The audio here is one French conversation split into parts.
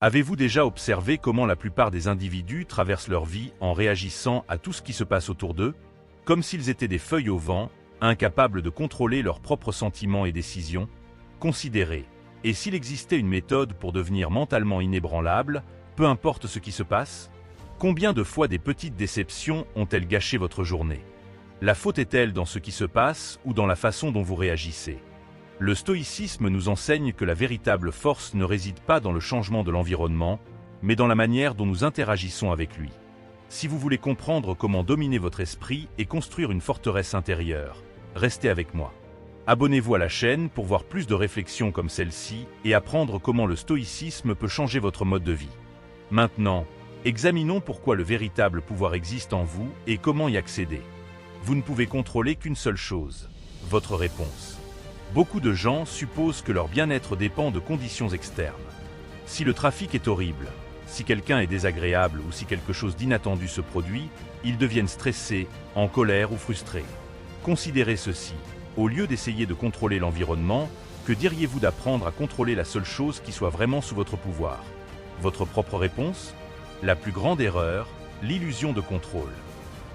Avez-vous déjà observé comment la plupart des individus traversent leur vie en réagissant à tout ce qui se passe autour d'eux, comme s'ils étaient des feuilles au vent, incapables de contrôler leurs propres sentiments et décisions? Considérez, et s'il existait une méthode pour devenir mentalement inébranlable, peu importe ce qui se passe? Combien de fois des petites déceptions ont-elles gâché votre journée? La faute est-elle dans ce qui se passe ou dans la façon dont vous réagissez? Le stoïcisme nous enseigne que la véritable force ne réside pas dans le changement de l'environnement, mais dans la manière dont nous interagissons avec lui. Si vous voulez comprendre comment dominer votre esprit et construire une forteresse intérieure, restez avec moi. Abonnez-vous à la chaîne pour voir plus de réflexions comme celle-ci et apprendre comment le stoïcisme peut changer votre mode de vie. Maintenant, examinons pourquoi le véritable pouvoir existe en vous et comment y accéder. Vous ne pouvez contrôler qu'une seule chose, votre réponse. Beaucoup de gens supposent que leur bien-être dépend de conditions externes. Si le trafic est horrible, si quelqu'un est désagréable ou si quelque chose d'inattendu se produit, ils deviennent stressés, en colère ou frustrés. Considérez ceci. Au lieu d'essayer de contrôler l'environnement, que diriez-vous d'apprendre à contrôler la seule chose qui soit vraiment sous votre pouvoir? Votre propre réponse? La plus grande erreur, l'illusion de contrôle.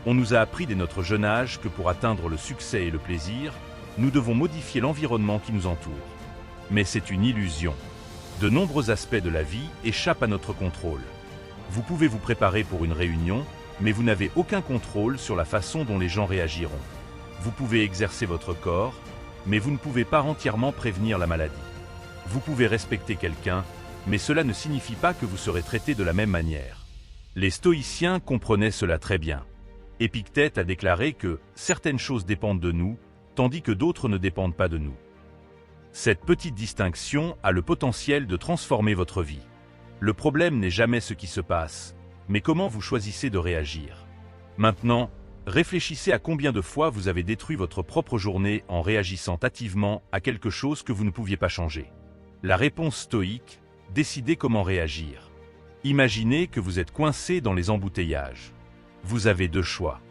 On nous a appris dès notre jeune âge que pour atteindre le succès et le plaisir, nous devons modifier l'environnement qui nous entoure. Mais c'est une illusion. De nombreux aspects de la vie échappent à notre contrôle. Vous pouvez vous préparer pour une réunion, mais vous n'avez aucun contrôle sur la façon dont les gens réagiront. Vous pouvez exercer votre corps, mais vous ne pouvez pas entièrement prévenir la maladie. Vous pouvez respecter quelqu'un, mais cela ne signifie pas que vous serez traité de la même manière. Les stoïciens comprenaient cela très bien. Épictète a déclaré que certaines choses dépendent de nous, tandis que d'autres ne dépendent pas de nous. Cette petite distinction a le potentiel de transformer votre vie. Le problème n'est jamais ce qui se passe, mais comment vous choisissez de réagir. Maintenant, réfléchissez à combien de fois vous avez détruit votre propre journée en réagissant hâtivement à quelque chose que vous ne pouviez pas changer. La réponse stoïque, décidez comment réagir. Imaginez que vous êtes coincé dans les embouteillages. Vous avez deux choix.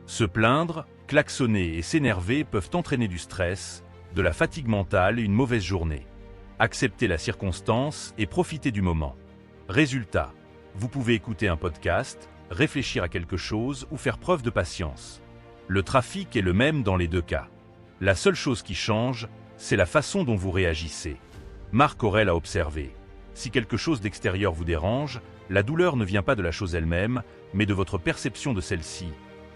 Se plaindre, klaxonner et s'énerver peuvent entraîner du stress, de la fatigue mentale et une mauvaise journée. Acceptez la circonstance et profitez du moment. Résultat, vous pouvez écouter un podcast, réfléchir à quelque chose ou faire preuve de patience. Le trafic est le même dans les deux cas. La seule chose qui change, c'est la façon dont vous réagissez. Marc Aurèle a observé. Si quelque chose d'extérieur vous dérange, la douleur ne vient pas de la chose elle-même, mais de votre perception de celle-ci.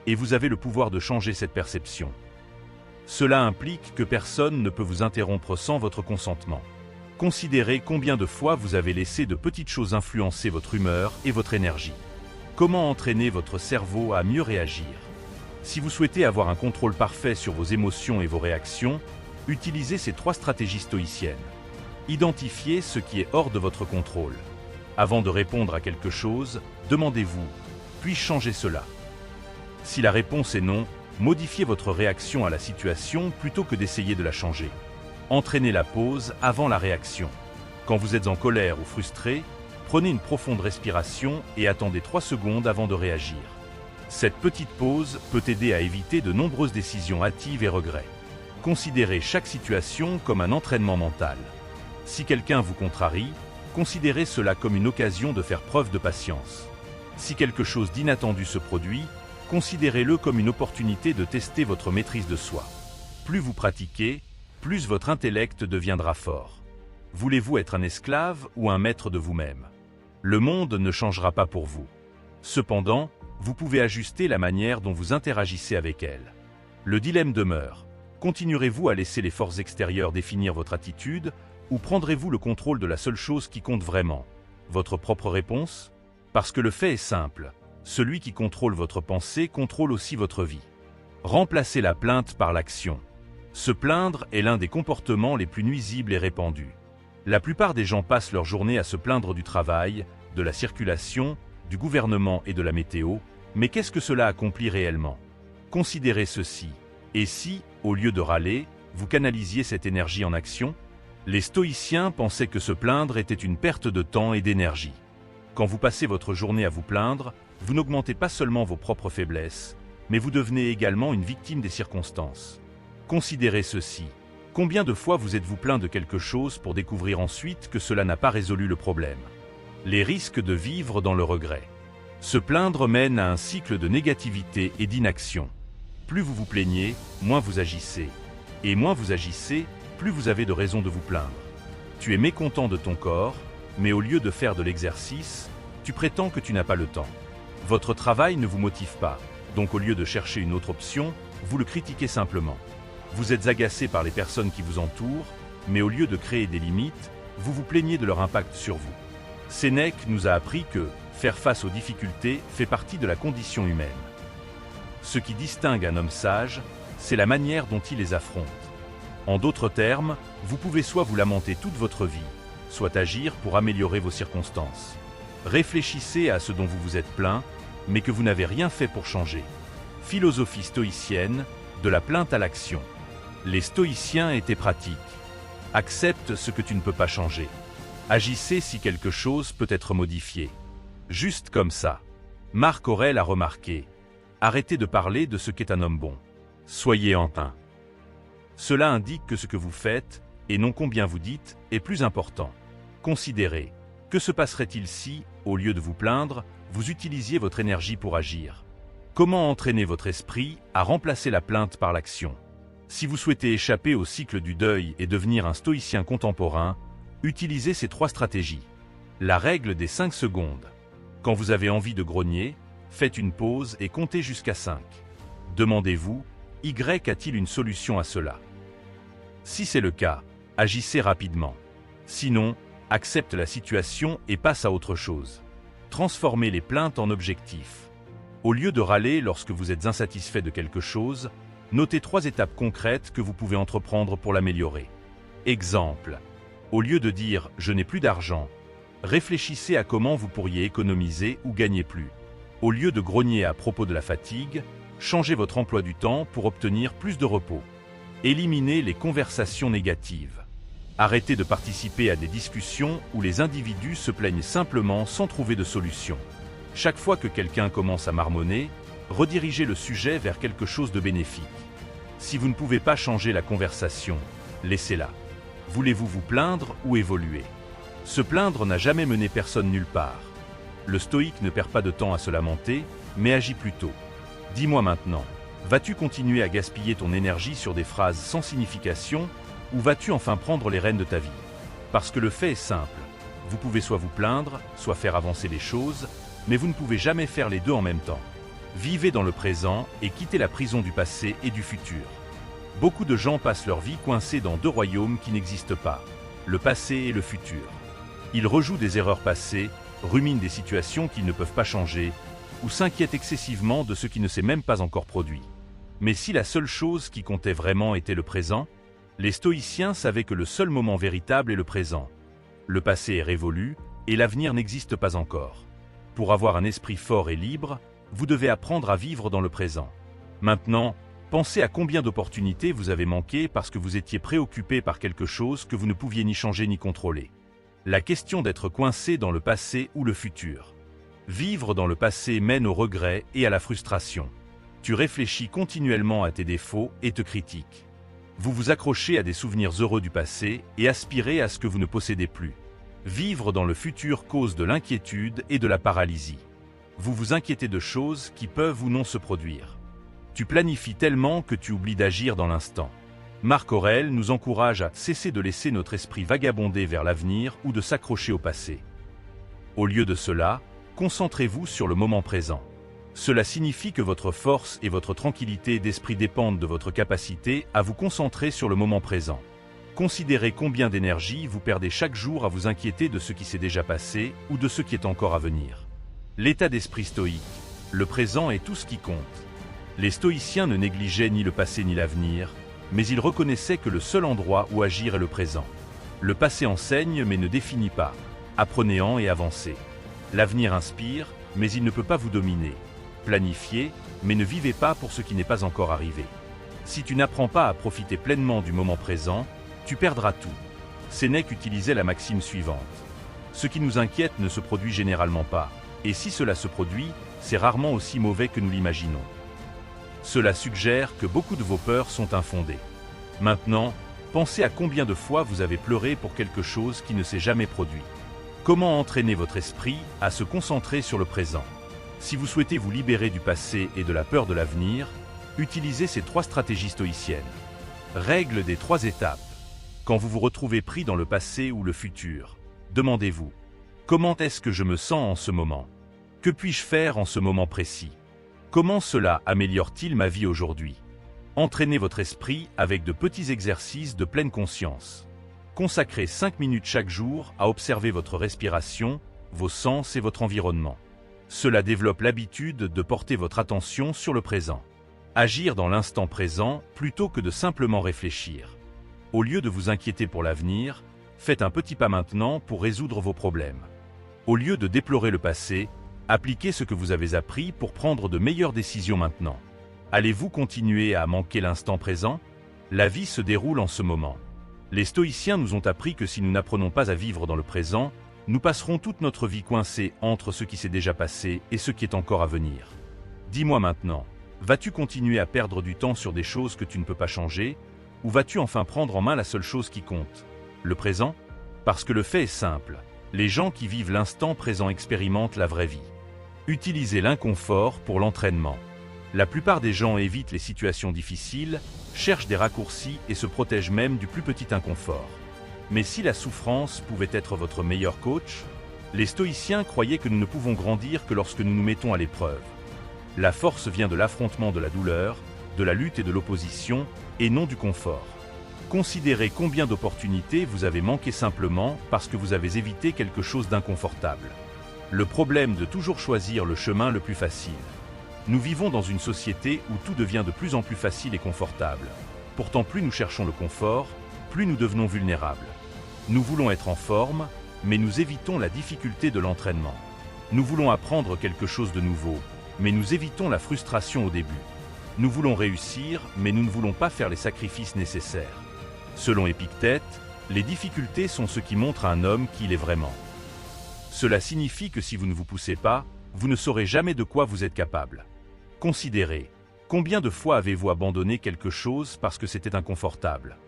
Et vous avez le pouvoir de changer cette perception. Cela implique que personne ne peut vous interrompre sans votre consentement. Considérez combien de fois vous avez laissé de petites choses influencer votre humeur et votre énergie. Comment entraîner votre cerveau à mieux réagir? Si vous souhaitez avoir un contrôle parfait sur vos émotions et vos réactions, utilisez ces 3 stratégies stoïciennes. Identifiez ce qui est hors de votre contrôle. Avant de répondre à quelque chose, demandez-vous, puis-je changer cela? Si la réponse est non, modifiez votre réaction à la situation plutôt que d'essayer de la changer. Entraînez la pause avant la réaction. Quand vous êtes en colère ou frustré, prenez une profonde respiration et attendez 3 secondes avant de réagir. Cette petite pause peut aider à éviter de nombreuses décisions hâtives et regrets. Considérez chaque situation comme un entraînement mental. Si quelqu'un vous contrarie, considérez cela comme une occasion de faire preuve de patience. Si quelque chose d'inattendu se produit, considérez-le comme une opportunité de tester votre maîtrise de soi. Plus vous pratiquez, plus votre intellect deviendra fort. Voulez-vous être un esclave ou un maître de vous-même? Le monde ne changera pas pour vous. Cependant, vous pouvez ajuster la manière dont vous interagissez avec elle. Le dilemme demeure. Continuerez-vous à laisser les forces extérieures définir votre attitude ou prendrez-vous le contrôle de la seule chose qui compte vraiment? Votre propre réponse? Parce que le fait est simple. Celui qui contrôle votre pensée contrôle aussi votre vie. Remplacez la plainte par l'action. Se plaindre est l'un des comportements les plus nuisibles et répandus. La plupart des gens passent leur journée à se plaindre du travail, de la circulation, du gouvernement et de la météo, mais qu'est-ce que cela accomplit réellement? Considérez ceci. Et si, au lieu de râler, vous canalisiez cette énergie en action? Les stoïciens pensaient que se plaindre était une perte de temps et d'énergie. Quand vous passez votre journée à vous plaindre, vous n'augmentez pas seulement vos propres faiblesses, mais vous devenez également une victime des circonstances. Considérez ceci. Combien de fois vous êtes-vous plaint de quelque chose pour découvrir ensuite que cela n'a pas résolu le problème? Les risques de vivre dans le regret. Se plaindre mène à un cycle de négativité et d'inaction. Plus vous vous plaignez, moins vous agissez. Et moins vous agissez, plus vous avez de raisons de vous plaindre. Tu es mécontent de ton corps, mais au lieu de faire de l'exercice, tu prétends que tu n'as pas le temps. Votre travail ne vous motive pas, donc au lieu de chercher une autre option, vous le critiquez simplement. Vous êtes agacé par les personnes qui vous entourent, mais au lieu de créer des limites, vous vous plaignez de leur impact sur vous. Sénèque nous a appris que faire face aux difficultés fait partie de la condition humaine. Ce qui distingue un homme sage, c'est la manière dont il les affronte. En d'autres termes, vous pouvez soit vous lamenter toute votre vie, soit agir pour améliorer vos circonstances. Réfléchissez à ce dont vous vous êtes plaint, mais que vous n'avez rien fait pour changer. Philosophie stoïcienne, de la plainte à l'action. Les stoïciens étaient pratiques. Accepte ce que tu ne peux pas changer. Agissez si quelque chose peut être modifié. Juste comme ça. Marc Aurèle a remarqué. Arrêtez de parler de ce qu'est un homme bon. Soyez en un. Cela indique que ce que vous faites, et non combien vous dites, est plus important. Considérez. Que se passerait-il si, au lieu de vous plaindre, vous utilisiez votre énergie pour agir? Comment entraîner votre esprit à remplacer la plainte par l'action? Si vous souhaitez échapper au cycle du deuil et devenir un stoïcien contemporain, utilisez ces 3 stratégies. La règle des 5 secondes. Quand vous avez envie de grogner, faites une pause et comptez jusqu'à 5. Demandez-vous, Y a-t-il une solution à cela? Si c'est le cas, agissez rapidement. Sinon, accepte la situation et passe à autre chose. Transformez les plaintes en objectifs. Au lieu de râler lorsque vous êtes insatisfait de quelque chose, notez 3 étapes concrètes que vous pouvez entreprendre pour l'améliorer. Exemple. Au lieu de dire « je n'ai plus d'argent », réfléchissez à comment vous pourriez économiser ou gagner plus. Au lieu de grogner à propos de la fatigue, changez votre emploi du temps pour obtenir plus de repos. Éliminez les conversations négatives. Arrêtez de participer à des discussions où les individus se plaignent simplement sans trouver de solution. Chaque fois que quelqu'un commence à marmonner, redirigez le sujet vers quelque chose de bénéfique. Si vous ne pouvez pas changer la conversation, laissez-la. Voulez-vous vous plaindre ou évoluer? Se plaindre n'a jamais mené personne nulle part. Le stoïque ne perd pas de temps à se lamenter, mais agit plutôt. Dis-moi maintenant, vas-tu continuer à gaspiller ton énergie sur des phrases sans signification ou vas-tu enfin prendre les rênes de ta vie? Parce que le fait est simple. Vous pouvez soit vous plaindre, soit faire avancer les choses, mais vous ne pouvez jamais faire les deux en même temps. Vivez dans le présent et quittez la prison du passé et du futur. Beaucoup de gens passent leur vie coincés dans 2 royaumes qui n'existent pas, le passé et le futur. Ils rejouent des erreurs passées, ruminent des situations qu'ils ne peuvent pas changer, ou s'inquiètent excessivement de ce qui ne s'est même pas encore produit. Mais si la seule chose qui comptait vraiment était le présent, les stoïciens savaient que le seul moment véritable est le présent. Le passé est révolu et l'avenir n'existe pas encore. Pour avoir un esprit fort et libre, vous devez apprendre à vivre dans le présent. Maintenant, pensez à combien d'opportunités vous avez manqué parce que vous étiez préoccupé par quelque chose que vous ne pouviez ni changer ni contrôler. La question d'être coincé dans le passé ou le futur. Vivre dans le passé mène au regret et à la frustration. Tu réfléchis continuellement à tes défauts et te critiques. Vous vous accrochez à des souvenirs heureux du passé et aspirez à ce que vous ne possédez plus. Vivre dans le futur cause de l'inquiétude et de la paralysie. Vous vous inquiétez de choses qui peuvent ou non se produire. Tu planifies tellement que tu oublies d'agir dans l'instant. Marc Aurèle nous encourage à cesser de laisser notre esprit vagabonder vers l'avenir ou de s'accrocher au passé. Au lieu de cela, concentrez-vous sur le moment présent. Cela signifie que votre force et votre tranquillité d'esprit dépendent de votre capacité à vous concentrer sur le moment présent. Considérez combien d'énergie vous perdez chaque jour à vous inquiéter de ce qui s'est déjà passé ou de ce qui est encore à venir. L'état d'esprit stoïque, le présent est tout ce qui compte. Les stoïciens ne négligeaient ni le passé ni l'avenir, mais ils reconnaissaient que le seul endroit où agir est le présent. Le passé enseigne mais ne définit pas. Apprenez-en et avancez. L'avenir inspire, mais il ne peut pas vous dominer. Planifiez, mais ne vivez pas pour ce qui n'est pas encore arrivé. Si tu n'apprends pas à profiter pleinement du moment présent, tu perdras tout. Sénèque utilisait la maxime suivante. Ce qui nous inquiète ne se produit généralement pas, et si cela se produit, c'est rarement aussi mauvais que nous l'imaginons. Cela suggère que beaucoup de vos peurs sont infondées. Maintenant, pensez à combien de fois vous avez pleuré pour quelque chose qui ne s'est jamais produit. Comment entraîner votre esprit à se concentrer sur le présent? Si vous souhaitez vous libérer du passé et de la peur de l'avenir, utilisez ces 3 stratégies stoïciennes. Règle des 3 étapes. Quand vous vous retrouvez pris dans le passé ou le futur, demandez-vous: comment est-ce que je me sens en ce moment? Que puis-je faire en ce moment précis? Comment cela améliore-t-il ma vie aujourd'hui? Entraînez votre esprit avec de petits exercices de pleine conscience. Consacrez 5 minutes chaque jour à observer votre respiration, vos sens et votre environnement. Cela développe l'habitude de porter votre attention sur le présent. Agir dans l'instant présent plutôt que de simplement réfléchir. Au lieu de vous inquiéter pour l'avenir, faites un petit pas maintenant pour résoudre vos problèmes. Au lieu de déplorer le passé, appliquez ce que vous avez appris pour prendre de meilleures décisions maintenant. Allez-vous continuer à manquer l'instant présent? La vie se déroule en ce moment. Les stoïciens nous ont appris que si nous n'apprenons pas à vivre dans le présent, nous passerons toute notre vie coincés entre ce qui s'est déjà passé et ce qui est encore à venir. Dis-moi maintenant, vas-tu continuer à perdre du temps sur des choses que tu ne peux pas changer, ou vas-tu enfin prendre en main la seule chose qui compte, le présent? Parce que le fait est simple, les gens qui vivent l'instant présent expérimentent la vraie vie. Utilisez l'inconfort pour l'entraînement. La plupart des gens évitent les situations difficiles, cherchent des raccourcis et se protègent même du plus petit inconfort. Mais si la souffrance pouvait être votre meilleur coach, les stoïciens croyaient que nous ne pouvons grandir que lorsque nous nous mettons à l'épreuve. La force vient de l'affrontement de la douleur, de la lutte et de l'opposition, et non du confort. Considérez combien d'opportunités vous avez manqué simplement parce que vous avez évité quelque chose d'inconfortable. Le problème de toujours choisir le chemin le plus facile. Nous vivons dans une société où tout devient de plus en plus facile et confortable. Pourtant, plus nous cherchons le confort, plus nous devenons vulnérables. Nous voulons être en forme, mais nous évitons la difficulté de l'entraînement. Nous voulons apprendre quelque chose de nouveau, mais nous évitons la frustration au début. Nous voulons réussir, mais nous ne voulons pas faire les sacrifices nécessaires. Selon Épictète, les difficultés sont ce qui montre à un homme qui il est vraiment. Cela signifie que si vous ne vous poussez pas, vous ne saurez jamais de quoi vous êtes capable. Considérez, combien de fois avez-vous abandonné quelque chose parce que c'était inconfortable?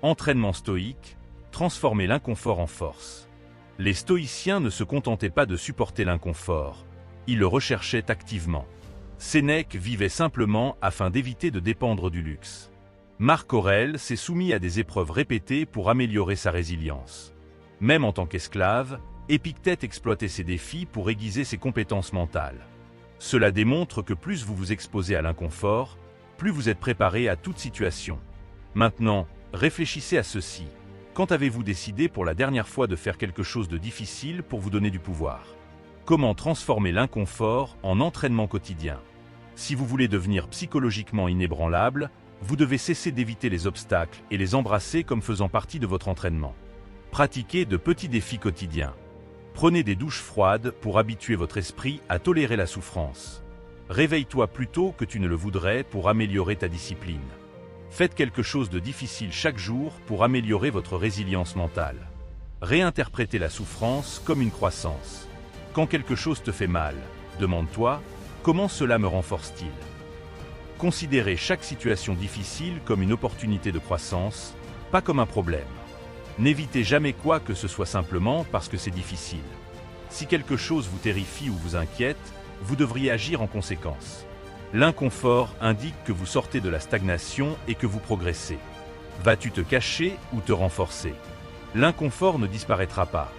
Entraînement stoïque, transformer l'inconfort en force. Les stoïciens ne se contentaient pas de supporter l'inconfort, ils le recherchaient activement. Sénèque vivait simplement afin d'éviter de dépendre du luxe. Marc Aurèle s'est soumis à des épreuves répétées pour améliorer sa résilience. Même en tant qu'esclave, Épictète exploitait ses défis pour aiguiser ses compétences mentales. Cela démontre que plus vous vous exposez à l'inconfort, plus vous êtes préparé à toute situation. Maintenant, réfléchissez à ceci. Quand avez-vous décidé pour la dernière fois de faire quelque chose de difficile pour vous donner du pouvoir? Comment transformer l'inconfort en entraînement quotidien? Si vous voulez devenir psychologiquement inébranlable, vous devez cesser d'éviter les obstacles et les embrasser comme faisant partie de votre entraînement. Pratiquez de petits défis quotidiens. Prenez des douches froides pour habituer votre esprit à tolérer la souffrance. Réveille-toi plus tôt que tu ne le voudrais pour améliorer ta discipline. Faites quelque chose de difficile chaque jour pour améliorer votre résilience mentale. Réinterprétez la souffrance comme une croissance. Quand quelque chose te fait mal, demande-toi, comment cela me renforce-t-il? Considérez chaque situation difficile comme une opportunité de croissance, pas comme un problème. N'évitez jamais quoi que ce soit simplement parce que c'est difficile. Si quelque chose vous terrifie ou vous inquiète, vous devriez agir en conséquence. L'inconfort indique que vous sortez de la stagnation et que vous progressez. Vas-tu te cacher ou te renforcer? L'inconfort ne disparaîtra pas.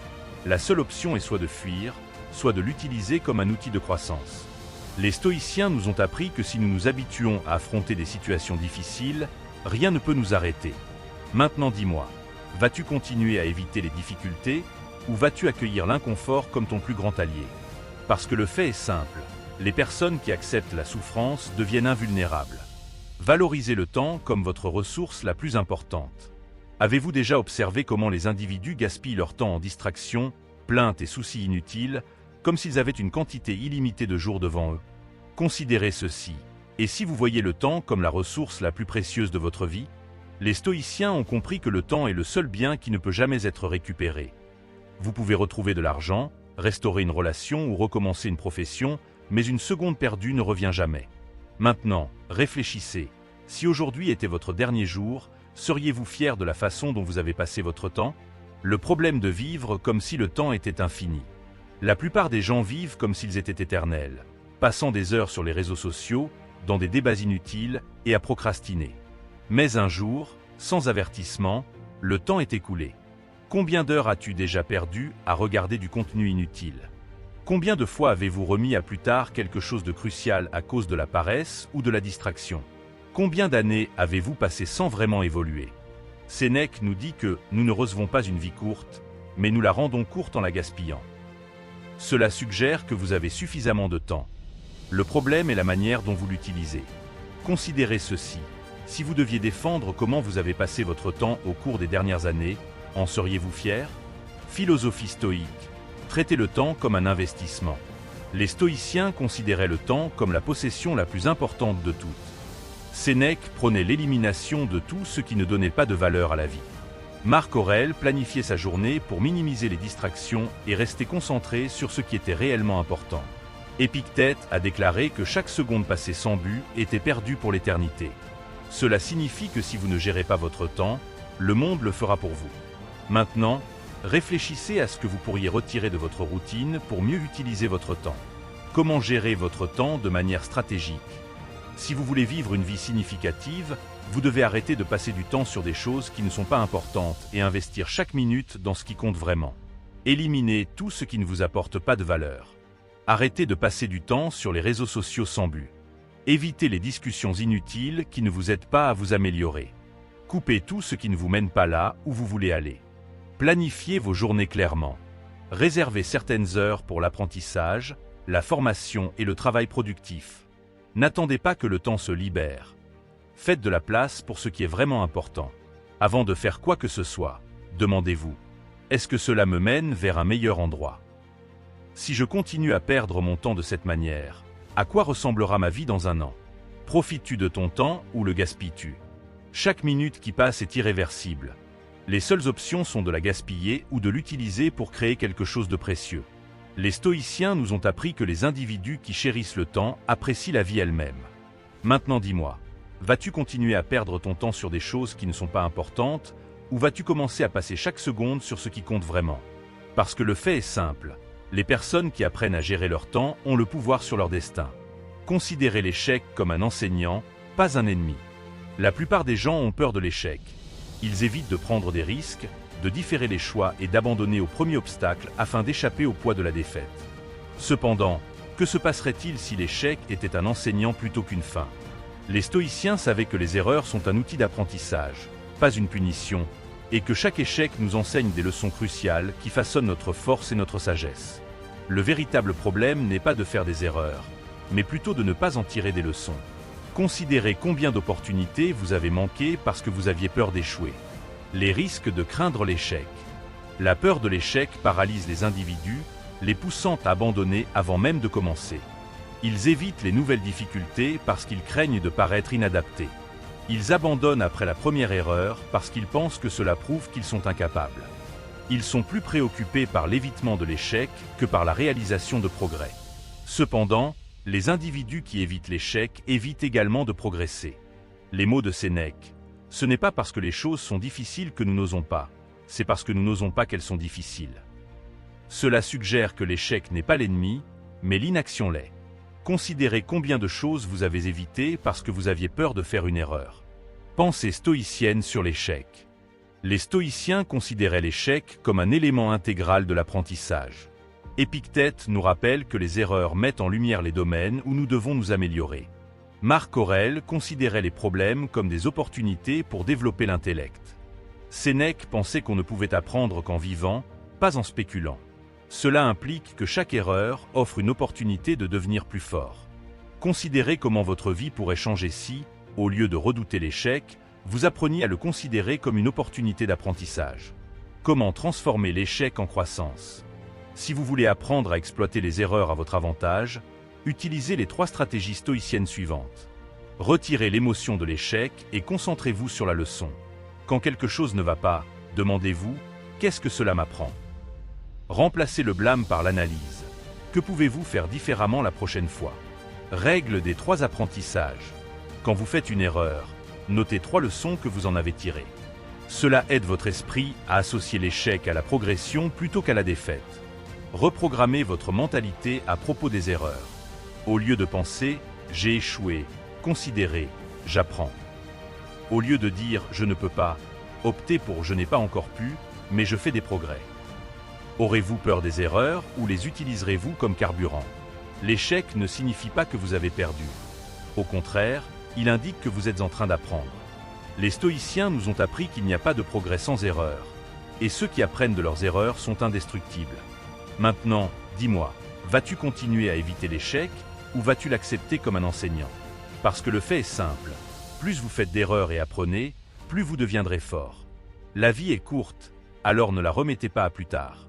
La seule option est soit de fuir, soit de l'utiliser comme un outil de croissance. Les stoïciens nous ont appris que si nous nous habituons à affronter des situations difficiles, rien ne peut nous arrêter. Maintenant dis-moi, vas-tu continuer à éviter les difficultés ou vas-tu accueillir l'inconfort comme ton plus grand allié? Parce que le fait est simple, les personnes qui acceptent la souffrance deviennent invulnérables. Valorisez le temps comme votre ressource la plus importante. Avez-vous déjà observé comment les individus gaspillent leur temps en distractions, plaintes et soucis inutiles, comme s'ils avaient une quantité illimitée de jours devant eux? Considérez ceci. Et si vous voyez le temps comme la ressource la plus précieuse de votre vie? Les stoïciens ont compris que le temps est le seul bien qui ne peut jamais être récupéré. Vous pouvez retrouver de l'argent, restaurer une relation ou recommencer une profession, mais une seconde perdue ne revient jamais. Maintenant, réfléchissez. Si aujourd'hui était votre dernier jour, seriez-vous fier de la façon dont vous avez passé votre temps? Le problème de vivre comme si le temps était infini. La plupart des gens vivent comme s'ils étaient éternels, passant des heures sur les réseaux sociaux, dans des débats inutiles et à procrastiner. Mais un jour, sans avertissement, le temps est écoulé. Combien d'heures as-tu déjà perdu à regarder du contenu inutile? Combien de fois avez-vous remis à plus tard quelque chose de crucial à cause de la paresse ou de la distraction? Combien d'années avez-vous passé sans vraiment évoluer? Sénèque nous dit que nous ne recevons pas une vie courte, mais nous la rendons courte en la gaspillant. Cela suggère que vous avez suffisamment de temps. Le problème est la manière dont vous l'utilisez. Considérez ceci. Si vous deviez défendre comment vous avez passé votre temps au cours des dernières années, en seriez-vous fier? Philosophie stoïque. Traitez le temps comme un investissement. Les stoïciens considéraient le temps comme la possession la plus importante de toutes. Sénèque prônait l'élimination de tout ce qui ne donnait pas de valeur à la vie. Marc Aurèle planifiait sa journée pour minimiser les distractions et rester concentré sur ce qui était réellement important. Épictète a déclaré que chaque seconde passée sans but était perdue pour l'éternité. Cela signifie que si vous ne gérez pas votre temps, le monde le fera pour vous. Maintenant, réfléchissez à ce que vous pourriez retirer de votre routine pour mieux utiliser votre temps. Comment gérer votre temps de manière stratégique? Si vous voulez vivre une vie significative, vous devez arrêter de passer du temps sur des choses qui ne sont pas importantes et investir chaque minute dans ce qui compte vraiment. Éliminez tout ce qui ne vous apporte pas de valeur. Arrêtez de passer du temps sur les réseaux sociaux sans but. Évitez les discussions inutiles qui ne vous aident pas à vous améliorer. Coupez tout ce qui ne vous mène pas là où vous voulez aller. Planifiez vos journées clairement. Réservez certaines heures pour l'apprentissage, la formation et le travail productif. N'attendez pas que le temps se libère. Faites de la place pour ce qui est vraiment important. Avant de faire quoi que ce soit, demandez-vous, est-ce que cela me mène vers un meilleur endroit? Si je continue à perdre mon temps de cette manière, à quoi ressemblera ma vie dans un an? Profites-tu de ton temps ou le gaspilles-tu? Chaque minute qui passe est irréversible. Les seules options sont de la gaspiller ou de l'utiliser pour créer quelque chose de précieux. Les stoïciens nous ont appris que les individus qui chérissent le temps apprécient la vie elle-même. Maintenant dis-moi, vas-tu continuer à perdre ton temps sur des choses qui ne sont pas importantes, ou vas-tu commencer à passer chaque seconde sur ce qui compte vraiment? Parce que le fait est simple, les personnes qui apprennent à gérer leur temps ont le pouvoir sur leur destin. Considérez l'échec comme un enseignant, pas un ennemi. La plupart des gens ont peur de l'échec. Ils évitent de prendre des risques, de différer les choix et d'abandonner au premier obstacle afin d'échapper au poids de la défaite. Cependant, que se passerait-il si l'échec était un enseignant plutôt qu'une fin? Les stoïciens savaient que les erreurs sont un outil d'apprentissage, pas une punition, et que chaque échec nous enseigne des leçons cruciales qui façonnent notre force et notre sagesse. Le véritable problème n'est pas de faire des erreurs, mais plutôt de ne pas en tirer des leçons. Considérez combien d'opportunités vous avez manquées parce que vous aviez peur d'échouer. Les risques de craindre l'échec. La peur de l'échec paralyse les individus, les poussant à abandonner avant même de commencer. Ils évitent les nouvelles difficultés parce qu'ils craignent de paraître inadaptés. Ils abandonnent après la première erreur parce qu'ils pensent que cela prouve qu'ils sont incapables. Ils sont plus préoccupés par l'évitement de l'échec que par la réalisation de progrès. Cependant, les individus qui évitent l'échec évitent également de progresser. Les mots de Sénèque. Ce n'est pas parce que les choses sont difficiles que nous n'osons pas, c'est parce que nous n'osons pas qu'elles sont difficiles. Cela suggère que l'échec n'est pas l'ennemi, mais l'inaction l'est. Considérez combien de choses vous avez évitées parce que vous aviez peur de faire une erreur. Pensée stoïcienne sur l'échec. Les stoïciens considéraient l'échec comme un élément intégral de l'apprentissage. Épictète nous rappelle que les erreurs mettent en lumière les domaines où nous devons nous améliorer. Marc Aurèle considérait les problèmes comme des opportunités pour développer l'intellect. Sénèque pensait qu'on ne pouvait apprendre qu'en vivant, pas en spéculant. Cela implique que chaque erreur offre une opportunité de devenir plus fort. Considérez comment votre vie pourrait changer si, au lieu de redouter l'échec, vous appreniez à le considérer comme une opportunité d'apprentissage. Comment transformer l'échec en croissance? Si vous voulez apprendre à exploiter les erreurs à votre avantage, utilisez les 3 stratégies stoïciennes suivantes. Retirez l'émotion de l'échec et concentrez-vous sur la leçon. Quand quelque chose ne va pas, demandez-vous « Qu'est-ce que cela m'apprend ?» Remplacez le blâme par l'analyse. Que pouvez-vous faire différemment la prochaine fois? Règle des 3 apprentissages. Quand vous faites une erreur, notez 3 leçons que vous en avez tirées. Cela aide votre esprit à associer l'échec à la progression plutôt qu'à la défaite. Reprogrammez votre mentalité à propos des erreurs. Au lieu de penser « j'ai échoué », considérez « j'apprends ». Au lieu de dire « je ne peux pas », optez pour « je n'ai pas encore pu, mais je fais des progrès ». Aurez-vous peur des erreurs ou les utiliserez-vous comme carburant? L'échec ne signifie pas que vous avez perdu. Au contraire, il indique que vous êtes en train d'apprendre. Les stoïciens nous ont appris qu'il n'y a pas de progrès sans erreur. Et ceux qui apprennent de leurs erreurs sont indestructibles. Maintenant, dis-moi, vas-tu continuer à éviter l'échec ou vas-tu l'accepter comme un enseignant? Parce que le fait est simple. Plus vous faites d'erreurs et apprenez, plus vous deviendrez fort. La vie est courte, alors ne la remettez pas à plus tard.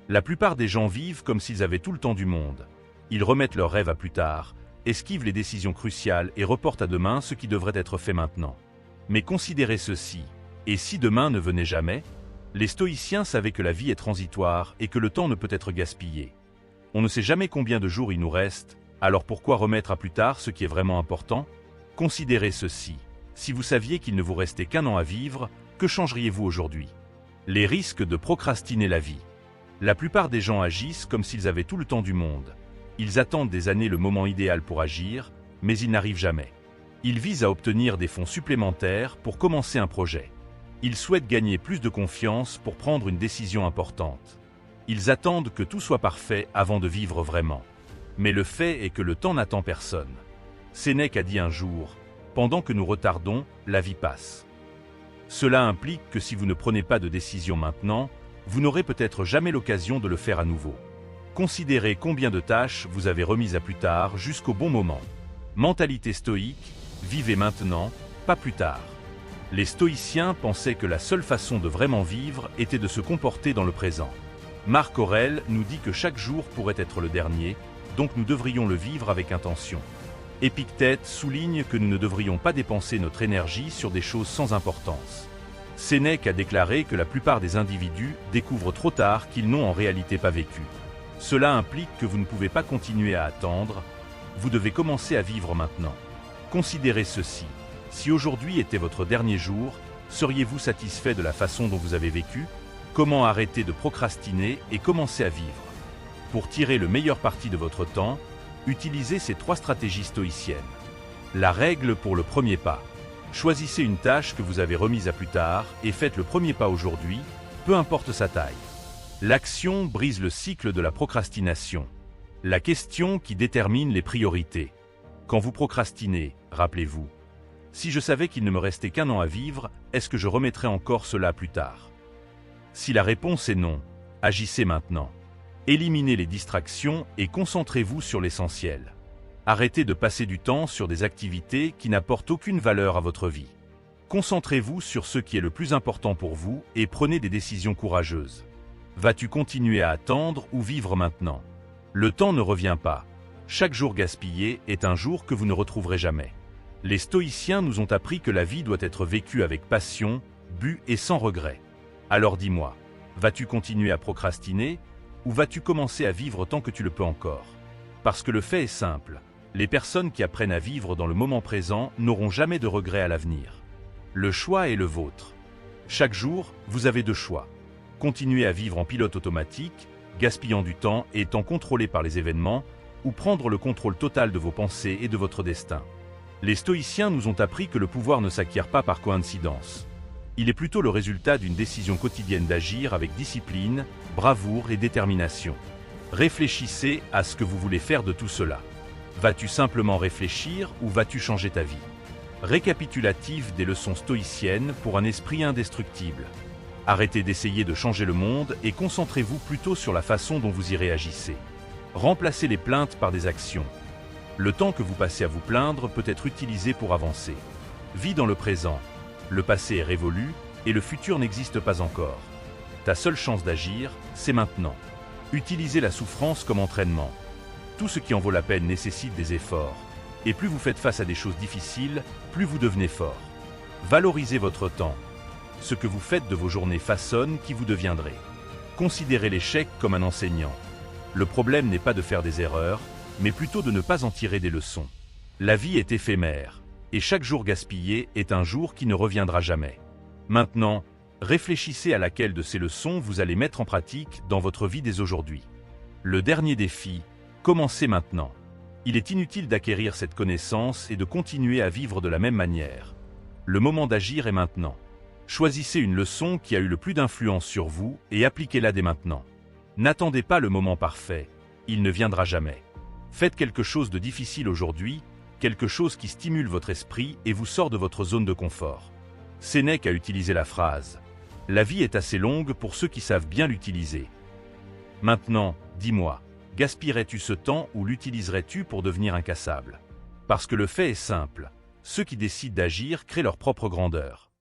La plupart des gens vivent comme s'ils avaient tout le temps du monde. Ils remettent leurs rêves à plus tard, esquivent les décisions cruciales et reportent à demain ce qui devrait être fait maintenant. Mais considérez ceci, et si demain ne venait jamais? Les stoïciens savaient que la vie est transitoire et que le temps ne peut être gaspillé. On ne sait jamais combien de jours il nous reste, alors pourquoi remettre à plus tard ce qui est vraiment important? Considérez ceci, si vous saviez qu'il ne vous restait qu'un an à vivre, que changeriez-vous aujourd'hui? Les risques de procrastiner la vie. La plupart des gens agissent comme s'ils avaient tout le temps du monde. Ils attendent des années le moment idéal pour agir, mais ils n'arrivent jamais. Ils visent à obtenir des fonds supplémentaires pour commencer un projet. Ils souhaitent gagner plus de confiance pour prendre une décision importante. Ils attendent que tout soit parfait avant de vivre vraiment. Mais le fait est que le temps n'attend personne. Sénèque a dit un jour, « Pendant que nous retardons, la vie passe ». Cela implique que si vous ne prenez pas de décision maintenant, vous n'aurez peut-être jamais l'occasion de le faire à nouveau. Considérez combien de tâches vous avez remises à plus tard jusqu'au bon moment. Mentalité stoïque, vivez maintenant, pas plus tard. Les stoïciens pensaient que la seule façon de vraiment vivre était de se comporter dans le présent. Marc Aurèle nous dit que chaque jour pourrait être le dernier, donc nous devrions le vivre avec intention. Épictète souligne que nous ne devrions pas dépenser notre énergie sur des choses sans importance. Sénèque a déclaré que la plupart des individus découvrent trop tard qu'ils n'ont en réalité pas vécu. Cela implique que vous ne pouvez pas continuer à attendre, vous devez commencer à vivre maintenant. Considérez ceci. Si aujourd'hui était votre dernier jour, seriez-vous satisfait de la façon dont vous avez vécu? Comment arrêter de procrastiner et commencer à vivre? Pour tirer le meilleur parti de votre temps, utilisez ces 3 stratégies stoïciennes. La règle pour le premier pas. Choisissez une tâche que vous avez remise à plus tard et faites le premier pas aujourd'hui, peu importe sa taille. L'action brise le cycle de la procrastination. La question qui détermine les priorités. Quand vous procrastinez, rappelez-vous, si je savais qu'il ne me restait qu'un an à vivre, est-ce que je remettrais encore cela plus tard? Si la réponse est non, agissez maintenant. Éliminez les distractions et concentrez-vous sur l'essentiel. Arrêtez de passer du temps sur des activités qui n'apportent aucune valeur à votre vie. Concentrez-vous sur ce qui est le plus important pour vous et prenez des décisions courageuses. Vas-tu continuer à attendre ou vivre maintenant? Le temps ne revient pas. Chaque jour gaspillé est un jour que vous ne retrouverez jamais. Les stoïciens nous ont appris que la vie doit être vécue avec passion, but et sans regret. Alors dis-moi, vas-tu continuer à procrastiner ou vas-tu commencer à vivre tant que tu le peux encore? Parce que le fait est simple, les personnes qui apprennent à vivre dans le moment présent n'auront jamais de regrets à l'avenir. Le choix est le vôtre. Chaque jour, vous avez 2 choix. Continuer à vivre en pilote automatique, gaspillant du temps et étant contrôlé par les événements, ou prendre le contrôle total de vos pensées et de votre destin. Les stoïciens nous ont appris que le pouvoir ne s'acquiert pas par coïncidence. Il est plutôt le résultat d'une décision quotidienne d'agir avec discipline, bravoure et détermination. Réfléchissez à ce que vous voulez faire de tout cela. Vas-tu simplement réfléchir ou vas-tu changer ta vie? Récapitulatif des leçons stoïciennes pour un esprit indestructible. Arrêtez d'essayer de changer le monde et concentrez-vous plutôt sur la façon dont vous y réagissez. Remplacez les plaintes par des actions. Le temps que vous passez à vous plaindre peut être utilisé pour avancer. Vis dans le présent. Le passé est révolu et le futur n'existe pas encore. Ta seule chance d'agir, c'est maintenant. Utilisez la souffrance comme entraînement. Tout ce qui en vaut la peine nécessite des efforts. Et plus vous faites face à des choses difficiles, plus vous devenez fort. Valorisez votre temps. Ce que vous faites de vos journées façonne qui vous deviendrez. Considérez l'échec comme un enseignant. Le problème n'est pas de faire des erreurs, mais plutôt de ne pas en tirer des leçons. La vie est éphémère, et chaque jour gaspillé est un jour qui ne reviendra jamais. Maintenant, Réfléchissez à laquelle de ces leçons vous allez mettre en pratique dans votre vie dès aujourd'hui. Le dernier défi, commencez maintenant. Il est inutile d'acquérir cette connaissance et de continuer à vivre de la même manière. Le moment d'agir est maintenant. Choisissez une leçon qui a eu le plus d'influence sur vous et appliquez-la dès maintenant. N'attendez pas le moment parfait, il ne viendra jamais. Faites quelque chose de difficile aujourd'hui, quelque chose qui stimule votre esprit et vous sort de votre zone de confort. Sénèque a utilisé la phrase « La vie est assez longue pour ceux qui savent bien l'utiliser ». Maintenant, dis-moi, gaspillerais-tu ce temps ou l'utiliserais-tu pour devenir incassable? Parce que le fait est simple, ceux qui décident d'agir créent leur propre grandeur.